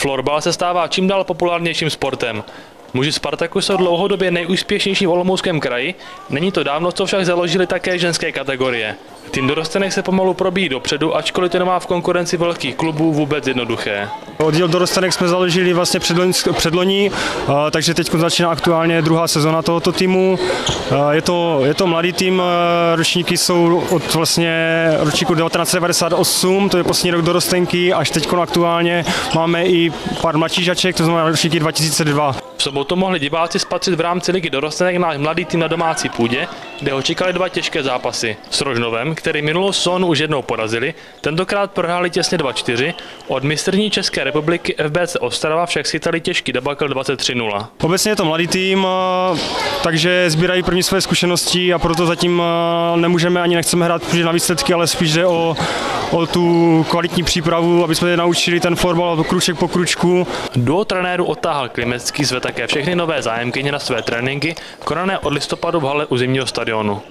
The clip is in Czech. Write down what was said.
Florbal se stává čím dál populárnějším sportem. Muži Spartaku jsou dlouhodobě nejúspěšnější v Olomouckém kraji, není to dávno, co však založili také ženské kategorie. Tým dorostenek se pomalu probíjí dopředu, ačkoliv to nemá v konkurenci velkých klubů vůbec jednoduché. Oddíl dorostenek jsme založili vlastně předloni, takže teď začíná aktuálně druhá sezona tohoto týmu. Je to mladý tým, ročníky jsou od vlastně ročníku 1998, to je poslední rok dorostenky, až teď aktuálně máme i pár mladších žaček, to znamená ročníky 2002. V sobotu mohli diváci spatřit v rámci ligy dorostenek náš mladý tým na domácí půdě, kde ho čekali dva těžké zápasy. S Rožnovem, který minulou sezónu už jednou porazili, tentokrát prohráli těsně 2-4, od mistryní České republiky FBC Ostrava však schytali těžký debakl 23-0. Obecně je to mladý tým, takže sbírají první své zkušenosti a proto zatím nemůžeme ani nechceme hrát na výsledky, ale spíš jde o tu kvalitní přípravu, aby jsme je naučili ten florbal kruček po kručku. Duo trenérů Otáhal Klimecký zve také všechny nové zájemkyně na své tréninky, konané od listopadu v hale u zimního stadionu.